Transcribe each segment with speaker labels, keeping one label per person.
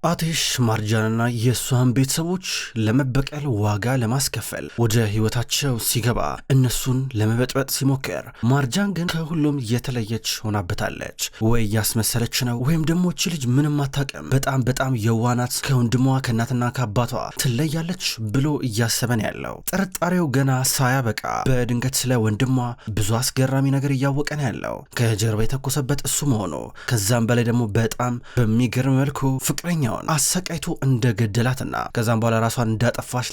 Speaker 1: አቴሽ ማርጃንና የሷን ቤተሰቦች ለመበቀል ዋጋ ለማስከፈል ወደ ህይወታቸው ሲገባ እነሱን ለመበጥበጥ ሲሞክር ማርጃን ግን ከሁሉም የተለየች ሆናበታለች። ወይ ያስመሰለች ነው ወይም ደግሞ እቺ ልጅ ምንም አታውቅም፣ በጣም የዋናት ከወንድሟ ከእናትና ከአባቷ ትለያለች ብሎ እያሰበን ያለው ጥርጣሬው ገና ሳያበቃ በድንገት ስለ ወንድሟ ብዙ አስገራሚ ነገር እያወቀን ያለው ከጀርባ የተኮሰበት እሱ መሆኑ ከዛም በላይ ደግሞ በጣም በሚገርም መልኩ ፍቅረኛው አሰቃይቶ እንደገደላትና ከዛም በኋላ ራሷን እንዳጠፋች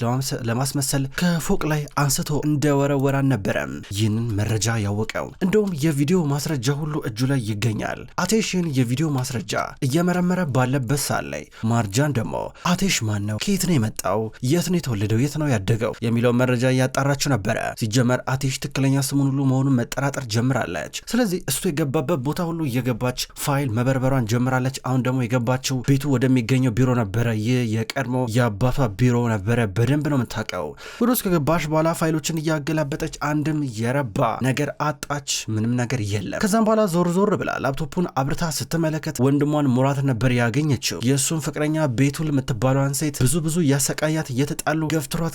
Speaker 1: ለማስመሰል ከፎቅ ላይ አንስቶ እንደወረወራን ነበረ ይህንን መረጃ ያወቀው። እንደውም የቪዲዮ ማስረጃ ሁሉ እጁ ላይ ይገኛል። አቴሽን የቪዲዮ ማስረጃ እየመረመረ ባለበት ሰዓት ላይ ማርጃን ደግሞ አቴሽ ማን ነው፣ ከየት ነው የመጣው፣ የት ነው የተወለደው፣ የት ነው ያደገው የሚለው መረጃ እያጣራችው ነበረ። ሲጀመር አቴሽ ትክክለኛ ስሙን ሁሉ መሆኑን መጠራጠር ጀምራለች። ስለዚህ እሱ የገባበት ቦታ ሁሉ እየገባች ፋይል መበርበሯን ጀምራለች። አሁን ደግሞ የገባችው ቤቱ ወደሚገኘው ቢሮ ነበረ። ይህ የቀድሞ የአባቷ ቢሮ ነበረ። በደንብ ነው የምታውቀው። ወደ ውስጥ ከገባች በኋላ ፋይሎችን እያገላበጠች አንድም የረባ ነገር አጣች። ምንም ነገር የለም። ከዛም በኋላ ዞር ብላ ላፕቶፑን አብርታ ስትመለከት ወንድሟን ሙራት ነበር ያገኘችው። የእሱን ፍቅረኛ ቤቱል የምትባሏን ሴት ብዙ እያሰቃያት እየተጣሉ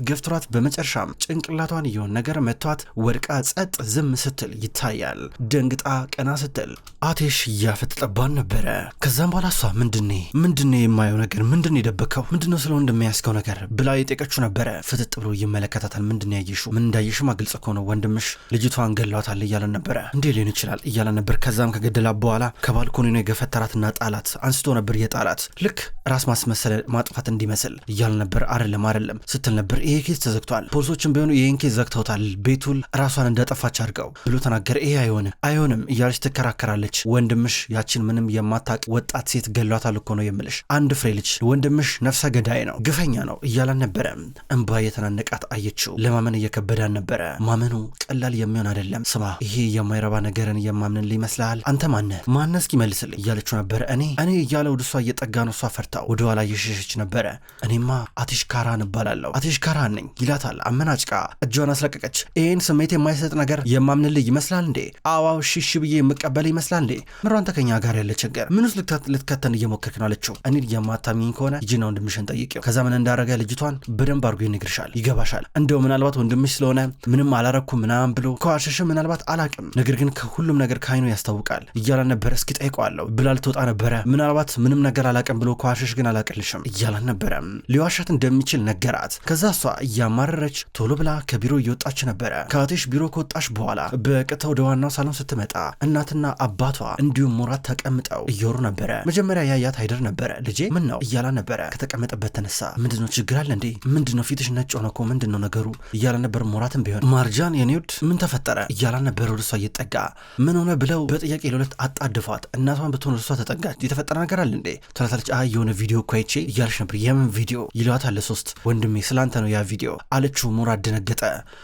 Speaker 1: ገፍትሯት በመጨረሻም ጭንቅላቷን የሆነ ነገር መቷት ወድቃ ጸጥ ዝም ስትል ይታያል። ደንግጣ ቀና ስትል አቴሽ እያፈጠጠባን ነበረ። ከዛም በኋላ እሷ ምንድን የማየው ነገር ምንድን የደበከው ምንድነው ስለ ወንድም ያስከው ነገር ብላ የጠየቀችው ነበረ። ፍጥጥ ብሎ ይመለከታታል። ምንድን ያየሽው? ምን እንዳየሽ ግልጽ እኮ ነው፣ ወንድምሽ ልጅቷን ገላታል እያለን ነበረ። እንዴ ሊሆን ይችላል እያለን ነበር። ከዛም ከገደላ በኋላ ከባልኮኒ ነው የገፈተራትና ጣላት። አንስቶ ነበር የጣላት ልክ ራስ ማስመሰል ማጥፋት እንዲመስል እያለን ነበር። አይደለም ስትል ነበር። ይሄ ኬስ ተዘግቷል፣ ፖሊሶችን ቢሆኑ ይሄን ኬስ ዘግተውታል፣ ቤቱል ራሷን እንዳጠፋች አድርገው ብሎ ተናገረ። ይሄ አይሆንም እያለች ትከራከራለች። ወንድምሽ ያችን ምንም የማታቅ ወጣት ሴት ገሏታል እኮ ነው የምልሽ፣ አንድ ፍሬ ልጅ ወንድምሽ ነፍሰ ገዳይ ነው፣ ግፈኛ ነው እያላን ነበረ። እንባ የተናነቃት አየችው። ለማመን እየከበዳን ነበረ። ማመኑ ቀላል የሚሆን አይደለም። ስማ ይሄ የማይረባ ነገርን የማምንን ይመስልሃል? አንተ ማነ እስኪ መልስልኝ እያለችው ነበረ። እኔ እያለ ወደ እሷ እየጠጋ ነው። እሷ ፈርታው ወደ ኋላ እየሸሸች ነበረ። እኔማ አቴሽ ካራን እባላለሁ፣ አቴሽ ካራን ነኝ ይላታል። አመናጭቃ እጇን አስለቀቀች። ይህን ስሜት የማይሰጥ ነገር የማምንልህ ይመስላል እንዴ? አዋው ሽሽ ብዬ የምቀበል ይመስላል እንዴ? ምሯን ተከኛ ጋር ያለ ችግር ምንስ ልትከተን እየሞከርክ ነው አለችው። እኔ የማታምኚኝ ከሆነ ይጅና ወንድምሽን ጠይቂው። ከዛ ምን እንዳረገ ልጅቷን በደንብ አድርጎ ይነግርሻል፣ ይገባሻል። እንደው ምናልባት ወንድምሽ ስለሆነ ምንም አላረኩም ምናምን ብሎ ከዋሸሽ ምናልባት አላቅም፣ ነገር ግን ከሁሉም ነገር ከአይኑ ያስታውቃል እያላን ነበረ። እስኪ ጠይቀዋለሁ ብላ ልትወጣ ነበረ። ምናልባት ምንም ነገር አላቅም ብሎ ከዋሸሽ ግን አላቅልሽም እያላን ነበረ። ሊዋሻት እንደሚችል ነገራት። ከዛ እሷ እያማረረች ቶሎ ብላ ከቢሮ እየወጣች ነበረ። ከአቴሽ ቢሮ ከወጣች በኋላ በቀጥታ ወደ ዋናው ሳሎን ስትመጣ እናትና አባቷ እንዲሁም ሙራት ተቀምጠው እየወሩ ነበረ። መጀመሪያ ያያት አይደር ነበረ። ልጄ ምን ነው እያላ ነበረ። ከተቀመጠበት ተነሳ። ምንድነው ችግር አለ እንዴ? ምንድነው ፊትሽ ነጭ ሆነ እኮ ምንድነው ነገሩ እያላ ነበር። ሙራትም ቢሆን ማርጃን የኔ ውድ ምን ተፈጠረ እያላ ነበር። ወደ እሷ እየጠጋ ምን ሆነ ብለው በጥያቄ ለሁለት አጣድፏት። እናቷን ብትሆን ወደ እሷ ተጠጋች። የተፈጠረ ነገር አለ እንዴ ትላታለች። የሆነ ቪዲዮ እኮ አይቼ እያለች ነበር። የምን ቪዲዮ ይለዋታል። ለሶስት ወንድሜ ስላንተ ነው ያ ቪዲዮ አለችው። ሙራት ደነገጠ።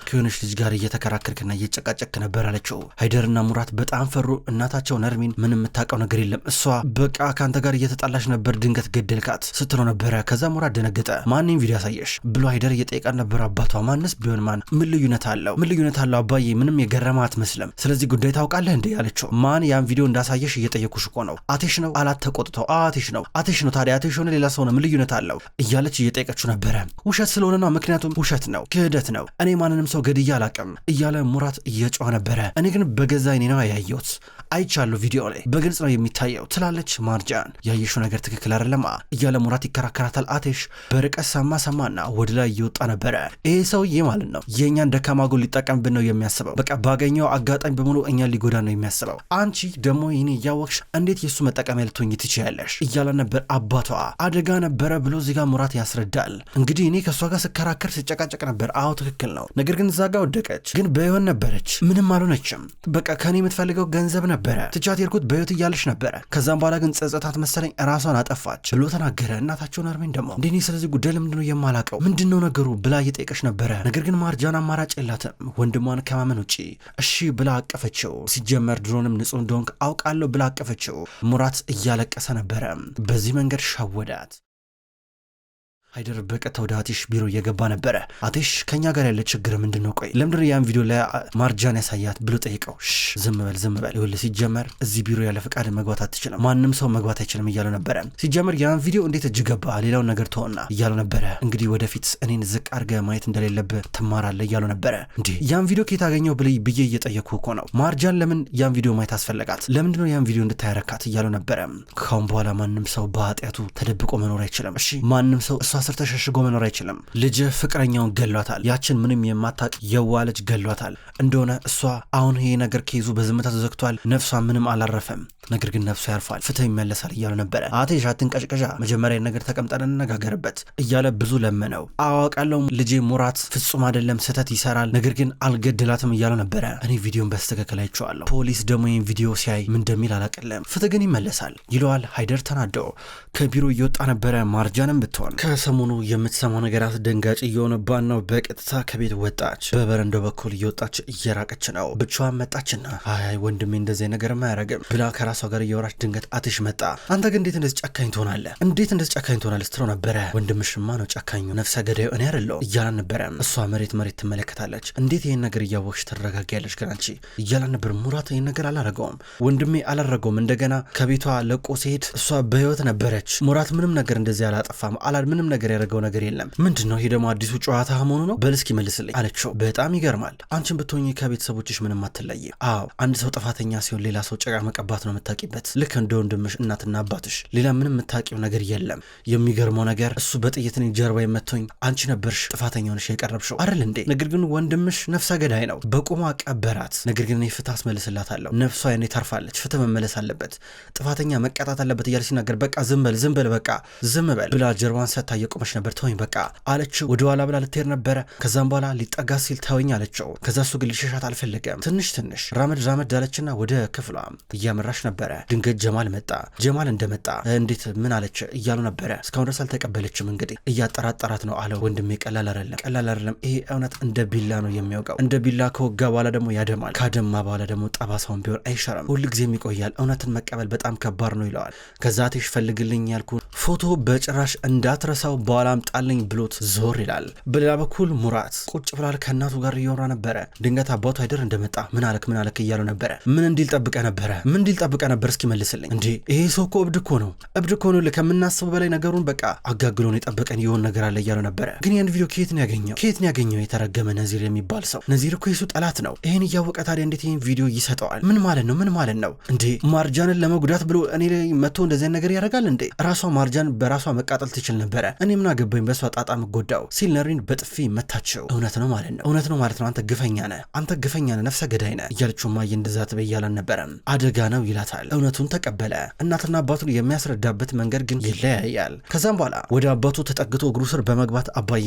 Speaker 1: ከሆነች ልጅ ጋር እየተከራከርክና እየጨቃጨክ ነበር አለችው። ሃይደርና ሙራት በጣም ፈሩ። እናታቸው ነርሚን ምንም የምታውቀው ነገር የለም፣ እሷ በቃ ከአንተ ጋር እየተጣላች ነበር፣ ድንገት ገደልካት ስትለው ነበረ። ከዛ ሙራት ደነገጠ። ማንም ቪዲዮ ያሳየሽ ብሎ ሃይደር እየጠየቃት ነበር። አባቷ ማንስ ቢሆን ምን ልዩነት አለው አባዬ? ምንም የገረማ አትመስልም። ስለዚህ ጉዳይ ታውቃለህ እንዴ ያለችው። ማን ያን ቪዲዮ እንዳሳየሽ እየጠየኩሽ እኮ ነው። አቴሽ ነው አላት ተቆጥተው። አቴሽ ነው ታዲያ አቴሽ ሆነ ሌላ ሰው ነው ምን ልዩነት አለው እያለች እየጠየቀችው ነበረ። ውሸት ስለሆነ ነው፣ ምክንያቱም ውሸት ነው፣ ክህደት ነው። እኔ ማንንም ሰው ገድዬ አላቅም እያለ ሙራት እየጮኸ ነበረ። እኔ ግን በገዛ እኔ ነው ያየሁት፣ አይቻለሁ፣ ቪዲዮ ላይ በግልጽ ነው የሚታየው ትላለች ማርጃን። ያየሽው ነገር ትክክል አይደለም እያለ ሙራት ይከራከራታል። አቴሽ በርቀት ሰማና ወደ ላይ እየወጣ ነበረ። ይሄ ሰውዬ ማለት ነው የእኛን ደካማ ጎን ሊጠቀምብን ነው የሚያስበው። በቃ ባገኘው አጋጣሚ በሙሉ እኛን ሊጎዳ ነው የሚያስበው። አንቺ ደግሞ ይህን እያወቅሽ እንዴት የእሱ መጠቀሚያ ልትሆኚ ትችያለሽ እያለ ነበር። አባቷ አደጋ ነበረ ብሎ እዚህ ጋር ሙራት ያስረዳል። እንግዲህ እኔ ከእሷ ጋር ስከራከር ስጨቃጨቅ ነበር። አዎ ትክክል ነው፣ ነገር ግን እዛ ጋር ወደቀች፣ ግን በህይወት ነበረች፣ ምንም አልሆነችም። በቃ ከኔ የምትፈልገው ገንዘብ ነበረ፣ ትቻት የርኩት በህይወት እያለች ነበረ። ከዛም በኋላ ግን ጸጸታት መሰለኝ ራሷን አጠፋች ብሎ ተናገረ። እናታቸውን አርሜን ደግሞ እንዴ ስለዚህ ጉዳይ ለምንድነው የማላቀው ምንድነው ነገሩ ብላ እየጠየቀች ነበረ። ነገር ግን ማርጃን አማራጭ የላትም ወንድሟን ከማመን ውጪ። እሺ ብላ አቀፈችው። ሲጀመር ድሮንም ንጹህ እንደሆንክ አውቃለሁ ብላ አቀፈችው። ሙራት እያለቀሰ ነበረ። በዚህ መንገድ ሸወዳት። ሃይደር በቀጥታ ወደ አቴሽ ቢሮ እየገባ ነበረ። አቴሽ ከኛ ጋር ያለ ችግር ምንድነው? ቆይ ለምንድነው ያን ቪዲዮ ላይ ማርጃን ያሳያት ብሎ ጠይቀው፣ ዝም በል ይኸውልህ፣ ሲጀመር እዚህ ቢሮ ያለ ፈቃድ መግባት አትችልም፣ ማንም ሰው መግባት አይችልም እያለው ነበረ። ሲጀመር ያን ቪዲዮ እንዴት እጅ ገባ? ሌላውን ነገር ተወና እያለው ነበረ። እንግዲህ ወደፊት እኔን ዝቅ አድርገህ ማየት እንደሌለብህ ትማራለህ እያለው ነበረ። እንዴ ያን ቪዲዮ ከየት አገኘው ብዬ እየጠየኩ እኮ ነው። ማርጃን ለምን ያን ቪዲዮ ማየት አስፈለጋት? ለምንድነው ያን ቪዲዮ እንድታያረካት እያለው ነበረ። ካሁን በኋላ ማንም ሰው በኃጢአቱ ተደብቆ መኖር አይችልም። እሺ ማንም ሰው እሷ ስር ተሸሽጎ መኖር አይችልም። ልጅ ፍቅረኛውን ገሏታል። ያችን ምንም የማታቅ የዋ ልጅ ገሏታል እንደሆነ እሷ አሁን ይሄ ነገር ከይዙ በዝምታ ተዘግቷል። ነፍሷ ምንም አላረፈም። ነገር ግን ነፍሷ ያርፋል፣ ፍትህ ይመለሳል እያሉ ነበረ። አቴሽ አትንቀጭቀዣ፣ መጀመሪያ ነገር ተቀምጠን እንነጋገርበት እያለ ብዙ ለመነው። አዋቃለሁ ልጄ ሙራት ፍጹም አይደለም፣ ስህተት ይሰራል፣ ነገር ግን አልገድላትም እያለው ነበረ። እኔ ቪዲዮን በስተክክል አይቼዋለሁ። ፖሊስ ደግሞ ይህን ቪዲዮ ሲያይ ምን እንደሚል አላቀለም። ፍትህ ግን ይመለሳል ይለዋል። ሃይደር ተናደው ከቢሮ እየወጣ ነበረ። ማርጃንም ብትሆን ከሰሞኑ የምትሰማው ነገር አስደንጋጭ እየሆነባት ነው። በቀጥታ ከቤት ወጣች። በበረንዳው በኩል እየወጣች እየራቀች ነው። ብቻዋን መጣችና አይ ወንድሜ እንደዚህ ነገር አያረግም ብላ ከራሷ ጋር እየወራች ድንገት አቴሽ መጣ። አንተ ግን እንዴት እንደዚህ ጨካኝ ትሆናለህ? እንዴት እንደዚህ ጨካኝ ትሆናለህ ስትለው ነበረ። ወንድምሽማ ነው ጨካኙ፣ ነፍሰ ገዳዩ እኔ አይደለሁ እያላን ነበረ። እሷ መሬት ትመለከታለች። እንዴት ይሄን ነገር እያወቅሽ ትረጋጊያለሽ ግን አንቺ እያላን ነበር። ሙራት ይሄን ነገር አላረገውም፣ ወንድሜ አላረገውም። እንደገና ከቤቷ ለቆ ሲሄድ እሷ በህይወት ነበረች። ሙራት ምንም ነገር እንደዚህ አላጠፋም፣ ምንም ነገር ያደረገው ነገር የለም። ምንድነው ይሄ ደግሞ አዲሱ ጨዋታ መሆኑ ነው? በል እስኪ መልስልኝ አለችው። በጣም ይገርማል። አንቺን ብትሆኚ ከቤተሰቦችሽ ምንም አትለይ። አዎ አንድ ሰው ጥፋተኛ ሲሆን ሌላ ሰው ጭቃ መቀባት ነው የምታውቂበት፣ ልክ እንደ ወንድምሽ እናትና አባትሽ። ሌላ ምንም የምታውቂው ነገር የለም። የሚገርመው ነገር እሱ በጥይት እኔን ጀርባ የመቶኝ አንቺ ነበርሽ ጥፋተኛ ሆነሽ የቀረብሽው አይደል እንዴ? ነገር ግን ወንድምሽ ነፍሰ ገዳይ ነው፣ በቁሟ ቀበራት። ነገር ግን እኔ ፍትህ አስመልስላታለሁ፣ ነፍሷ እኔ ታርፋለች፣ ፍትህ መመለስ አለበት፣ ጥፋተኛ መቀጣት አለበት እያለ ሲናገር በቃ ዝም በል በቃ ዝም በል ብላ ጀርባን ሰታ እየቆመች ነበር። ተወኝ በቃ አለችው። ወደ ኋላ ብላ ልትሄድ ነበረ። ከዛም በኋላ ሊጠጋ ሲል ተወኝ አለችው። ከዛ እሱ ግን ሊሸሻት አልፈለገም። ትንሽ ራመድ አለችና ወደ ክፍሏ እያመራች ነበረ። ድንገት ጀማል መጣ። ጀማል እንደመጣ እንዴት ምን አለች እያሉ ነበረ። እስካሁን ድረስ አልተቀበለችም። እንግዲህ እያጠራጠራት ነው አለው። ወንድሜ ቀላል አይደለም፣ ይሄ እውነት እንደ ቢላ ነው የሚያውቀው። እንደ ቢላ ከወጋ በኋላ ደግሞ ያደማል፣ ካደማ በኋላ ደግሞ ጠባሳውን ቢሆን አይሸረም፣ ሁልጊዜም ይቆያል። እውነትን መቀበል በጣም ከባድ ነው ይለዋል። ከዛ አቴሽ ፈልግልኝ ያልኩ ፎቶ በጭራሽ እንዳትረሳው በኋላ አምጣልኝ ብሎት ዞር ይላል። በሌላ በኩል ሙራት ቁጭ ብላል ከእናቱ ጋር እያወራ ነበረ። ድንገት አባቱ ሃይደር እንደመጣ ምን አለክ እያለው ነበረ። ምን እንዲል ጠብቀ ነበር እስኪ መልስልኝ። እንዴ ይሄ ሰው እኮ እብድ እኮ ነው ከምናስበው በላይ ነገሩን በቃ አጋግሎን የጠበቀን የሆን ነገር አለ እያለው ነበረ። ግን ያን ቪዲዮ ከየት ነው ያገኘው? የተረገመ ነዚር የሚባል ሰው። ነዚር እኮ የሱ ጠላት ነው። ይሄን እያወቀ ታዲያ እንዴት ይሄን ቪዲዮ ይሰጠዋል? ምን ማለት ነው እንዴ? ማርጃንን ለመጉዳት ብሎ እኔ ላይ መጥቶ እንደዚህ ነገር ያደርጋል እንዴ? ራሷ ማርጃን በራሷ መቃጠል ትችል ነበረ። እኔ ምን አገባኝ በሷ ጣጣ መጎዳው ሲል ነሪን በጥፊ መታቸው። እውነት ነው ማለት ነው። አንተ ግፈኛ ነህ፣ ነፍሰ ገዳይ ነህ እያለችው ማየ እንደዛ ትበያላን ነበረ። አደጋ ነው ይላታል። እውነቱን ተቀበለ። እናትና አባቱን የሚያስረዳበት መንገድ ግን ይለያያል። ከዛም በኋላ ወደ አባቱ ተጠግቶ እግሩ ስር በመግባት አባዬ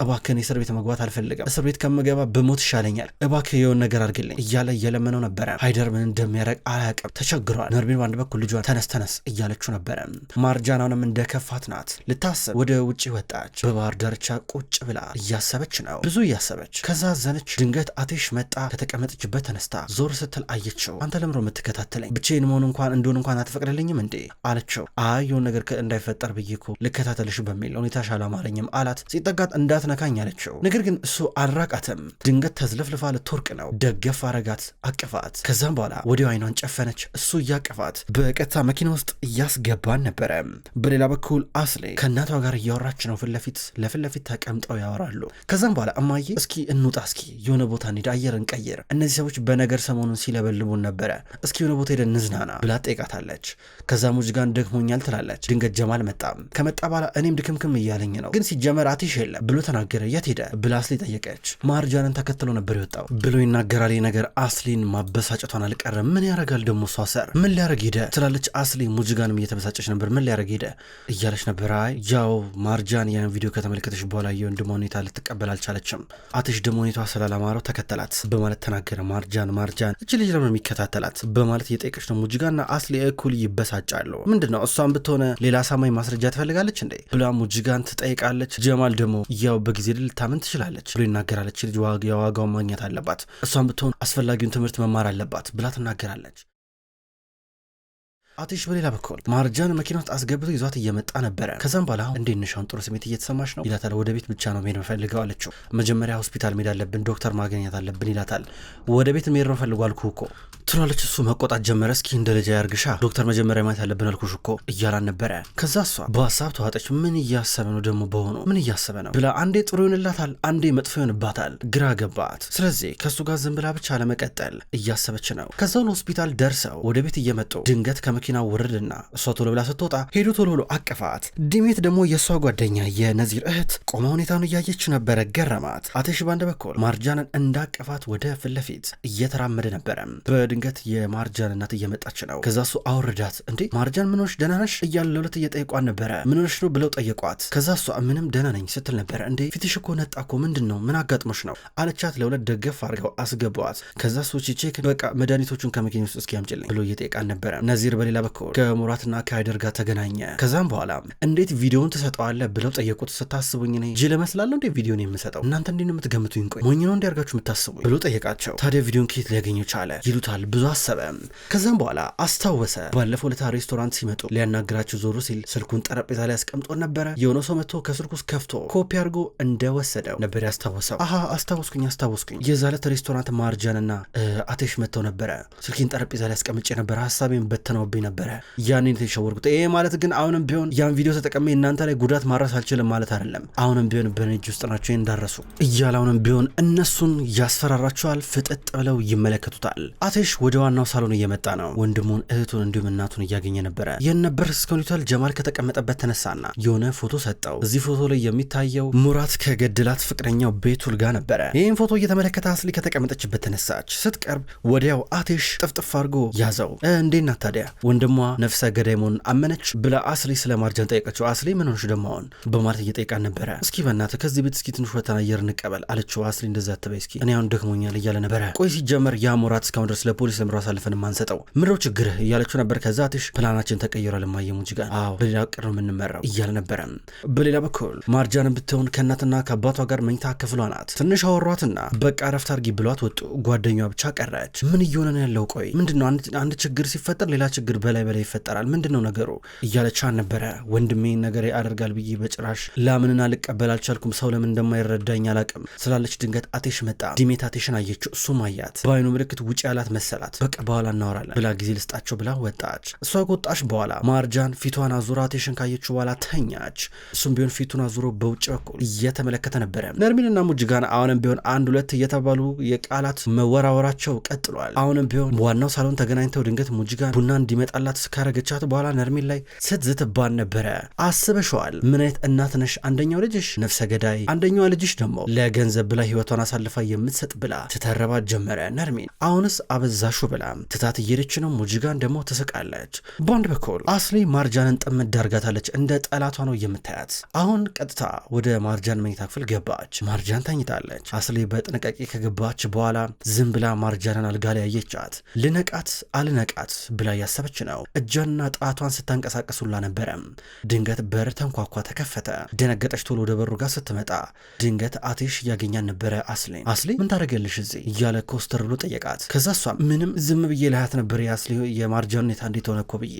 Speaker 1: እባክህን እስር ቤት መግባት አልፈልግም፣ እስር ቤት ከምገባ በሞት ይሻለኛል፣ እባክህ የሆነ ነገር አድርግልኝ እያለ እየለመነው ነበረ። ሃይደር ምን እንደሚያደርግ አያውቅም፣ ተቸግሯል። ነርቢን በአንድ በኩል ልጇን ተነስ እያለችው ነበረ። ማርጃናውንም እንደከፋት ናት። ልታስብ ወደ ውጭ ወጣች። በባህር ዳርቻ ቁጭ ብላ እያሰበች ነው፣ ብዙ እያሰበች። ከዛ ዘነች። ድንገት አቴሽ መጣ። ከተቀመጠችበት ተነስታ ዞር ስትል አየችው። አንተ ለምሮ የምትከታተለኝ ብቻዬን መሆን እንኳን አትፈቅድልኝም እንዴ አለችው። አይ የሆነ ነገር እንዳይፈጠር ብዬ እኮ ልከታተልሽ በሚል ሁኔታሽ አላማረኝም አላት። ሲጠጋት እንዳትነካኝ አለችው። ነገር ግን እሱ አልራቃትም። ድንገት ተዝለፍልፋ ልትወርቅ ነው። ደገፍ አረጋት፣ አቅፋት። ከዛም በኋላ ወዲያው አይኗን ጨፈነች። እሱ እያቀፋት በቀጥታ መኪና ውስጥ እያስገባን ነበረ። በሌላ በኩል አስሌ ከእናቷ ጋር እያወራች ነው። ፊት ለፊት ተቀምጠው ያወራሉ። ከዛም በኋላ እማዬ እስኪ እንውጣ፣ እስኪ የሆነ ቦታ እንሂድ፣ አየር እንቀይር፣ እነዚህ ሰዎች በነገር ሰሞኑን ሲለበልቡን ነበረ፣ እስኪ የሆነ ቦታ ሄደን እንዝናና ብላ ጠይቃታለች። ከዛ ሙጅጋን ደክሞኛል ትላለች። ድንገት ጀማል ከመጣ በኋላ እኔም ድክምክም እያለኝ ነው፣ ግን ሲጀመር አቴሽ የለም ብሎ ተናገረ። የት ሄደ ብላ አስሌ ጠየቀች። ማርጃንን ተከትሎ ነበር የወጣው ብሎ ይናገራል። ነገር አስሌን ማበሳጨቷን አልቀረም። ምን ያረጋል ደግሞ እሷ ሰር ምን ሊያረግ ሄደ ትላለች አስሌ። ሙጅጋንም እየተበሳጨች ነበር። ምን ሊያረግ ሄደ እያለች ነበር። አይ ያው ማርጃን ያን ቪዲዮ ከተመለከተች በኋላ የወንድሟ ሁኔታ ልትቀበል አልቻለችም። አቴሽ ደግሞ ሁኔታዋ ስላላማረው ተከተላት በማለት ተናገረ። ማርጃን እቺ ልጅ ለምን የሚከታተላት በማለት እየጠየቀች ነው። ሙጅጋና አስሌ እኩል ይበሳጫሉ። ምንድነው እሷን ብትሆነ ሌላ አሳማኝ ማስረጃ ትፈልጋለች እንዴ ብላ ሙጅጋን ትጠይቃለች። ጀማል ደግሞ ያው በጊዜ ልታምን ትችላለች ብሎ ይናገራለች። ልጅ የዋጋውን ማግኘት አለባት፣ እሷን ብትሆን አስፈላጊውን ትምህርት መማር አለባት ብላ ትናገራለች። አቲሽ በሌላ በኩል ማርጃን መኪና ውስጥ አስገብቶ ይዟት እየመጣ ነበረ። ከዛም በኋላ እንዴት ነሽ? አሁን ጥሩ ስሜት እየተሰማሽ ነው ይላታል። ወደ ቤት ብቻ ነው መሄድ የምፈልገው አለችው። መጀመሪያ ሆስፒታል መሄድ አለብን፣ ዶክተር ማግኘት አለብን ይላታል። ወደ ቤት መሄድ ነው ፈልጎ አልኩህ እኮ ትላለች። እሱ መቆጣት ጀመረ። እስኪ እንደ ልጅ ያርግሻ ዶክተር መጀመሪያ ማየት ያለብን አልኩሽ እኮ እያላን ነበረ። ከዛ እሷ በሀሳብ ተዋጠች። ምን እያሰበ ነው ደግሞ በሆኑ ምን እያሰበ ነው ብላ አንዴ ጥሩ ይሆንላታል፣ አንዴ መጥፎ ይሆንባታል። ግራ ገባት። ስለዚህ ከእሱ ጋር ዝም ብላ ብቻ ለመቀጠል እያሰበች ነው። ከዛውን ሆስፒታል ደርሰው ወደ ቤት እየመጡ ድንገት ከመኪናው ወረድና እሷ ቶሎ ብላ ስትወጣ ሄዱ ቶሎ ብሎ አቀፋት። ዲሜት ደግሞ የእሷ ጓደኛ የነዚር እህት ቆመ ሁኔታውን እያየች ነበረ። ገረማት። አቴሽ ባንድ በኩል ማርጃንን እንዳቀፋት ወደ ፊት ለፊት እየተራመደ ነበረ። በድንገት የማርጃን እናት እየመጣች ነው። ከዛ እሱ አውርዳት። እንዴ ማርጃን ምንሽ ደህና ነሽ እያለ ለሁለት እየጠየቋን ነበረ። ምንሽ ነው ብለው ጠየቋት። ከዛ እሷ ምንም ደህና ነኝ ስትል ነበረ። እንዴ ፊትሽ እኮ ነጣ እኮ ምንድን ነው ምን አጋጥሞሽ ነው አለቻት። ለሁለት ደገፍ አድርገው አስገቧት። ከዛ እሱ ቼክ በቃ መድኃኒቶቹን ከመኪና ውስጥ እስኪ ያምጪልኝ ብሎ እየጠየቃን ነበረ። ነዚር በሌላ በኩል ከሙራትና ከሀይደር ጋር ተገናኘ። ከዛም በኋላ እንዴት ቪዲዮውን ትሰጠዋለህ ብለው ጠየቁት። ስታስቡኝ እኔ ጅል እመስላለሁ እንዴ ቪዲዮን የምሰጠው እናንተ እንዴት ነው የምትገምቱኝ? ቆይ ሞኝ ነው እንዲያርጋችሁ የምታስቡኝ ብሎ ጠየቃቸው። ታዲያ ቪዲዮን ከየት ሊያገኘው ቻለ ይሉታል። ብዙ አሰበ። ከዛም በኋላ አስታወሰ። ባለፈው ለታ ሬስቶራንት ሲመጡ ሊያናግራቸው ዞሩ ሲል ስልኩን ጠረጴዛ ላይ አስቀምጦ ነበረ። የሆነ ሰው መጥቶ ከስልኩ ውስጥ ከፍቶ ኮፒ አድርጎ እንደወሰደው ነበር ያስታወሰው። አሃ አስታወስኩኝ የዛ ዕለት ሬስቶራንት ማርጃንና አቴሽ መጥተው ነበረ። ስልኪን ጠረጴዛ ላይ አስቀምጬ ነበረ። ሀሳቤን በተነውብኝ ነበረ። ያኔን የተሸወርኩት። ይሄ ማለት ግን አሁንም ቢሆን ያን ቪዲዮ ተጠቀሜ እናንተ ላይ ጉዳት ማድረስ አልችልም ማለት አይደለም። አሁንም ቢሆን በእኔ እጅ ውስጥ ናቸው እንዳረሱ እያለ አሁንም ቢሆን እነሱን ያስፈራራቸዋል። ፍጥጥ ብለው ይመለከቱታል። አቴሽ ወደ ዋናው ሳሎን እየመጣ ነው። ወንድሙን እህቱን እንዲሁም እናቱን እያገኘ ነበረ። የነበር እስከሆኑታል። ጀማል ከተቀመጠበት ተነሳና የሆነ ፎቶ ሰጠው። እዚህ ፎቶ ላይ የሚታየው ሙራት ከገድላት ፍቅረኛው ቤቱል ጋር ነበረ። ይህን ፎቶ እየተመለከተ አስሊ ከተቀመጠችበት ተነሳች። ስትቀርብ ወዲያው አቴሽ ጥፍጥፍ አድርጎ ያዘው። እንዴት ናት ታዲያ ወንድሟ ነፍሰ ገዳይ መሆኑን አመነች ብላ አስሊ ስለ ማርጃን ጠየቀችው። አስሊ ምን ሆንሽ ደሞ አሁን በማለት እየጠየቃን ነበረ። እስኪ በእናትህ ከዚህ ቤት እስኪ ትንሽ ወተን አየር እንቀበል አለችው። አስሊ እንደዛ አትበይ እስኪ እኔ አሁን ደክሞኛል እያለ ነበረ። ቆይ ሲጀመር ያ ሙራት እስካሁን ድረስ ለፖሊስ ለምሮ አሳልፈን ማንሰጠው ምድረው ችግርህ እያለችው ነበር። ከዛ አቴሽ ፕላናችን ተቀይሯል ማየ ሙጂጋ አዎ በሌላ ቅር ነው የምንመራው እያለ ነበረ። በሌላ በኩል ማርጃንን ብትሆን ከእናትና ከአባቷ ጋር መኝታ ክፍሏ ናት። ትንሽ አወሯትና በቃ ረፍት አርጊ ብሏት ወጡ። ጓደኛዋ ብቻ ቀረች። ምን እየሆነ ነው ያለው? ቆይ ምንድነው አንድ ችግር ሲፈጠር ሌላ ችግር በላይ ይፈጠራል። ምንድነው ነገሩ እያለቻን ነበረ። ወንድሜ ነገር ያደርጋል ብዬ በጭራሽ ላምንና ልቀበል አልቻልኩም። ሰው ለምን እንደማይረዳኝ አላቅም ስላለች ድንገት አቴሽ መጣ። ዲሜት አቴሽን አየችው። እሱም አያት። በአይኑ ምልክት ውጭ ያላት መሰላት። በቃ በኋላ እናወራለን ብላ ጊዜ ልስጣቸው ብላ ወጣች። እሷ ከወጣች በኋላ ማርጃን ፊቷን አዙራ አቴሽን ካየችው በኋላ ተኛች። እሱም ቢሆን ፊቱን አዙሮ በውጭ በኩል እየተመለከተ ነበረ። ነርሚንና ሙጂጋን አሁንም ቢሆን አንድ ሁለት እየተባሉ የቃላት መወራወራቸው ቀጥሏል። አሁንም ቢሆን ዋናው ሳሎን ተገናኝተው ድንገት ሙጂጋን ቡና እንዲመጣላት ካረገቻት በኋላ ነርሚን ላይ ስትዝትባን ነበረ። አስበሽዋል? ምን አይነት እናት ነሽ? አንደኛው ልጅሽ ነፍሰ ገዳይ፣ አንደኛዋ ልጅሽ ደግሞ ለገንዘብ ብላ ህይወቷን አሳልፋ የምትሰጥ ብላ ትተረባት ጀመረ። ነርሚን አሁንስ አበዛሹ ብላ ትታት እየሄደች ነው። ሙጂጋን ደግሞ ትስቃለች። በአንድ በኩል አስሊ ማርጃንን ጥምድ አርጋታለች። እንደ ጠላቷ ነው የምታያት። አሁን ቀጥታ ወደ ማርጃን መኝታ ክፍል ገባች። ማርጃን ተኝታለች። አስሊ በጥንቃቄ ከገባች በኋላ ዝም ብላ ማርጃንን አልጋ ላይ ያየቻት። ልነቃት አልነቃት ብላ ያሰበች ነው። እጇንና ጣቷን ስታንቀሳቀሱላ ነበረ። ድንገት በር ተንኳኳ፣ ተከፈተ። ደነገጠች። ቶሎ ወደ በሩ ጋር ስትመጣ ድንገት አቴሽ እያገኛን ነበረ። አስሊ ምን ታደርጊያለሽ እዚህ እያለ ኮስተር ብሎ ጠየቃት። ከዛ እሷ ምንም ዝም ብዬ ላያት ነበር የአስሊ የማርጃን ሁኔታ እንዴት ሆነ እኮ ብዬ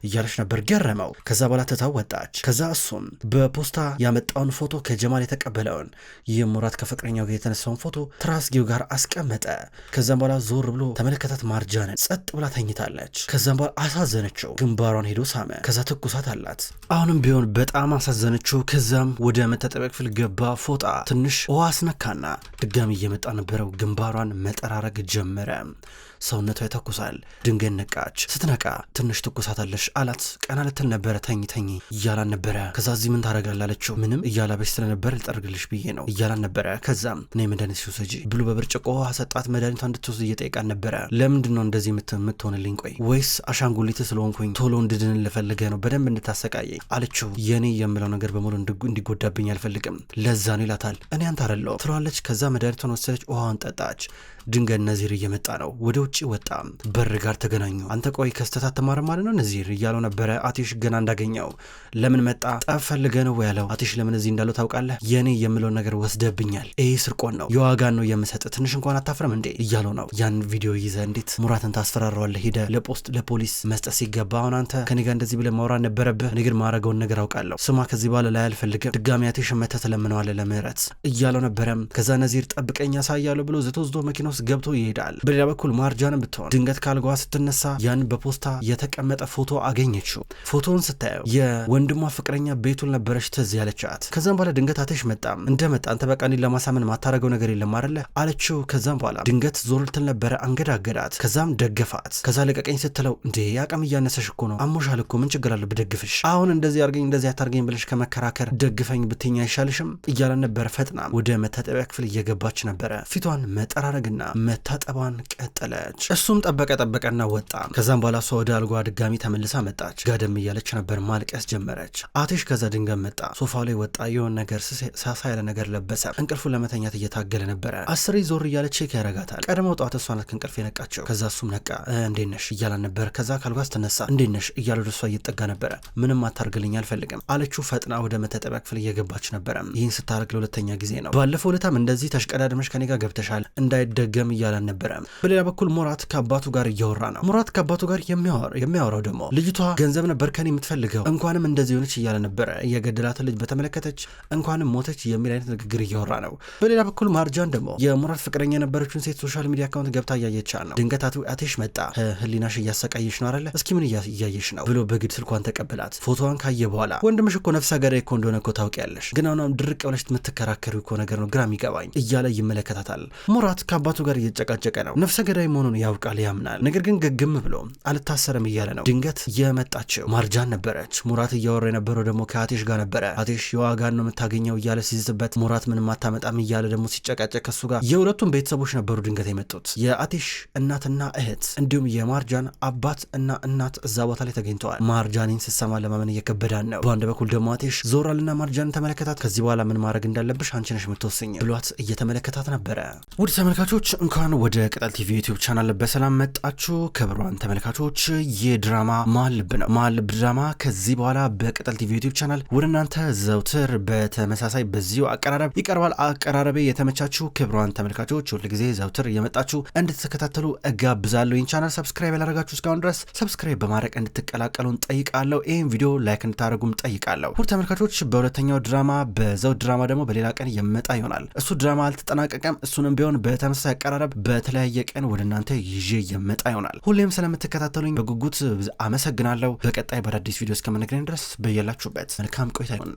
Speaker 1: እያለች ነበር። ገረመው። ከዛ በኋላ ትታው ወጣች። ከዛ እሱም በፖስታ ያመጣውን ፎቶ ከጀማል የተቀበለውን የሙራት ከፍቅረኛው ጋር የተነሳውን ፎቶ ትራስጌው ጋር አስቀመጠ። ከዛም በኋላ ዞር ብሎ ተመለከታት። ማርጃንን ጸጥ ብላ ተኝታለች። ከዛም በኋላ አሳዘነችው። ግንባሯን ሄዶ ሳመ። ከዛ ትኩሳት አላት። አሁንም ቢሆን በጣም አሳዘነችው። ከዛም ወደ መታጠቢያ ክፍል ገባ። ፎጣ ትንሽ ውሃ አስነካና ድጋሚ እየመጣ ነበረው። ግንባሯን መጠራረግ ጀመረ። ሰውነቷ ይተኩሳል። ድንገት ነቃች። ስትነቃ ትንሽ ትኩሳታለሽ አላት። ቀና ልትል ነበረ። ተኝ እያላን ነበረ። ከዛ እዚህ ምን ታደርጋለህ አለችው። ምንም እያላበች ስለነበረ ልጠርግልሽ ብዬ ነው እያላን ነበረ። ከዛም እኔ መድኃኒት ሲውሰጂ ብሎ በብርጭቆ ውሃ ሰጣት። መድኃኒቷ እንድትወስድ እየጠየቃን ነበረ። ለምንድን ነው እንደዚህ የምትሆንልኝ? ቆይ ወይስ አሻንጉሊት ስለሆንኩኝ ቶሎ እንድድን ልፈልገ ነው በደንብ እንድታሰቃየኝ አለችው። የኔ የምለው ነገር በሙሉ እንዲጎዳብኝ አልፈልግም ለዛ ነው ይላታል። እኔ አንተ አይደለሁ ትለዋለች። ከዛ መድኃኒቷን ወሰደች። ውሃውን ጠጣች። ድንገት ነዚር እየመጣ ነው። ወደ ውጭ ወጣ። በር ጋር ተገናኙ። አንተ ቆይ ከስተታት ተማር ማለት ነው ነዚር እያለው ነበረ። አቲሽ ገና እንዳገኘው ለምን መጣ ጠብ ፈልገህ ነው ያለው። አቲሽ ለምን እዚህ እንዳለው ታውቃለህ? የኔ የምለው ነገር ወስደብኛል። ይሄ ስርቆን ነው፣ የዋጋን ነው የምሰጥ፣ ትንሽ እንኳን አታፍረም እንዴ እያለው ነው። ያን ቪዲዮ ይዘህ እንዴት ሙራትን ታስፈራረዋለህ? ሄደህ ለፖሊስ መስጠት ሲገባ አሁን አንተ ከኔ ጋር እንደዚህ ብለህ ማውራት ነበረብህ። እኔ ግን ማረገውን ነገር አውቃለሁ። ስማ ከዚህ በኋላ ላይ አልፈልግም። ድጋሚ አቲሽ መተህ ትለምነዋለህ ለምህረት እያለው ነበረም። ከዛ ነዚር ጠብቀኝ ያሳያለሁ ብሎ ዝቶ መኪና ውስጥ ገብቶ ይሄዳል። በሌላ በኩል ማርጃንም ብትሆን ድንገት ካልጓ ስትነሳ ያን በፖስታ የተቀመጠ ፎቶ አገኘችው። ፎቶውን ስታየው የወንድሟ ፍቅረኛ ቤቱል ነበረች ትዝ ያለቻት። ከዛም በኋላ ድንገት አቲሽ መጣም። እንደመጣ አንተ በቃ እኔን ለማሳመን ማታረገው ነገር የለም አይደለ አለችው። ከዛም በኋላ ድንገት ዞር ልትል ነበረ፣ አንገዳገዳት። ከዛም ደገፋት። ከዛ ለቀቀኝ ስትለው እንዴ አቅም እያነሰሽ እኮ ነው፣ አሞሻል እኮ ምን ችግር አለ ብደግፍሽ? አሁን እንደዚህ አርገኝ እንደዚህ አታርገኝ ብለሽ ከመከራከር ደግፈኝ ብትኛ አይሻልሽም እያለ ነበር። ፈጥና ወደ መታጠቢያ ክፍል እየገባች ነበረ። ፊቷን መጠራረግና መታጠቧን ቀጠለች። እሱም ጠበቀና ወጣ። ከዛም በኋላ እሷ ወደ አልጓ ድጋሚ ተመልሳ መጣች። ጋደም እያለች ነበር፣ ማልቀስ ጀመረች። አቲሽ ከዛ ድንገት መጣ። ሶፋው ላይ ወጣ። የሆነ ነገር ሳሳ ያለ ነገር ለበሰ። እንቅልፉን ለመተኛት እየታገለ ነበረ። አስሬ ዞር እያለ ቼክ ያረጋታል። ቀድሞ ጠዋት እሷ ናት ከእንቅልፍ የነቃቸው። ከዛ እሱም ነቃ። እንዴት ነሽ እያላን ነበር። ከዛ ካልጓ ስትነሳ እንዴት ነሽ እያለ ወደ እሷ እየጠጋ ነበረ። ምንም አታርግልኝ አልፈልግም አለችው። ፈጥና ወደ መታጠቢያ ክፍል እየገባች ነበረ። ይህን ስታረግ ለሁለተኛ ጊዜ ነው። ባለፈው ዕለታም እንደዚህ ተሽቀዳድመሽ ከኔ ጋር ገብተሻል እንዳይደገም እያላን ነበረ። በሌላ በኩል ሙራት ከአባቱ ጋር እያወራ ነው። ሙራት ከአባቱ ጋር የሚያወራው ደግሞ ልጅቷ ገንዘብ ነበር ከኔ የምትፈልገው እንኳንም እንደዚህ ሆነች እያለ ነበረ። እየገደላት ልጅ በተመለከተች እንኳንም ሞተች የሚል አይነት ንግግር እያወራ ነው። በሌላ በኩል ማርጃን ደግሞ የሙራት ፍቅረኛ የነበረችውን ሴት ሶሻል ሚዲያ አካውንት ገብታ እያየች ነው። ድንገት አቲሽ መጣ። ህሊናሽ እያሰቃየሽ ነው አይደለ? እስኪ ምን እያየሽ ነው ብሎ በግድ ስልኳን ተቀበላት። ፎቶዋን ካየ በኋላ ወንድምሽ እኮ ነፍሰ ገዳይ እኮ እንደሆነ እኮ ታውቂያለሽ፣ ግን አሁን ድርቅ ብለሽ የምትከራከሪው እኮ ነገር ነው ግራ የሚገባኝ እያለ ይመለከታታል። ሙራት ከአባቱ ጋር እየጨቃጨቀ ነው። ነፍሰ ገዳይ መሆኑን ያውቃል፣ ያምናል። ነገር ግን ግግም ብሎ አልታሰርም እያለ ነው። ድንገት የመጣችው ማርጃን ነበረች። ሙራት እያወራ የነበረው ደግሞ ከአቲሽ ጋር ነበረ። አቲሽ የዋጋን ነው የምታገኘው እያለ ሲዝትበት፣ ሙራት ምንም አታመጣም እያለ ደግሞ ሲጨቃጨቅ ከሱ ጋር የሁለቱም ቤተሰቦች ነበሩ ድንገት የመጡት። የአቲሽ እናትና እህት እንዲሁም የማርጃን አባት እና እናት እዛ ቦታ ላይ ተገኝተዋል። ማርጃንን ስትሰማ ለማመን እየከበዳን ነው። በአንድ በኩል ደግሞ አቲሽ ዞራልና ማርጃንን ተመለከታት። ከዚህ በኋላ ምን ማድረግ እንዳለብሽ አንቺ ነሽ የምትወስኝ ብሏት እየተመለከታት ነበረ። ውድ ተመልካቾች እንኳን ወደ ቅጠል ቲቪ ዩቲዩብ ቻናል በሰላም መጣችሁ። ክብሯን ተመልካቾች የድራማ መሀል ልብ ነው። መሀል ልብ ድራማ ከዚህ በኋላ በቅጠል ቲቪ ዩቲዩብ ቻናል ወደ እናንተ ዘውትር በተመሳሳይ በዚሁ አቀራረብ ይቀርባል። አቀራረቤ የተመቻችሁ ክብሯን ተመልካቾች ሁልጊዜ ዘውትር እየመጣችሁ እንድትከታተሉ እጋብዛለሁ። ይህን ቻናል ሰብስክራይብ ያላረጋችሁ እስካሁን ድረስ ሰብስክራይብ በማድረግ እንድትቀላቀሉን ጠይቃለሁ። ይህን ቪዲዮ ላይክ እንድታደርጉም ጠይቃለሁ። ውድ ተመልካቾች በሁለተኛው ድራማ በዘውድ ድራማ ደግሞ በሌላ ቀን የመጣ ይሆናል። እሱ ድራማ አልተጠናቀቀም። እሱንም ቢሆን በተመሳሳይ አቀራረብ በተለያየ ቀን ወደ እናንተ ይዤ የመጣ ይሆናል። ሁሌም ስለምትከታተሉኝ በጉጉት አመሰግናለሁ። በቀጣይ በአዳዲስ ቪዲዮ እስከምንገናኝ ድረስ በያላችሁበት መልካም ቆይታ ይሁን።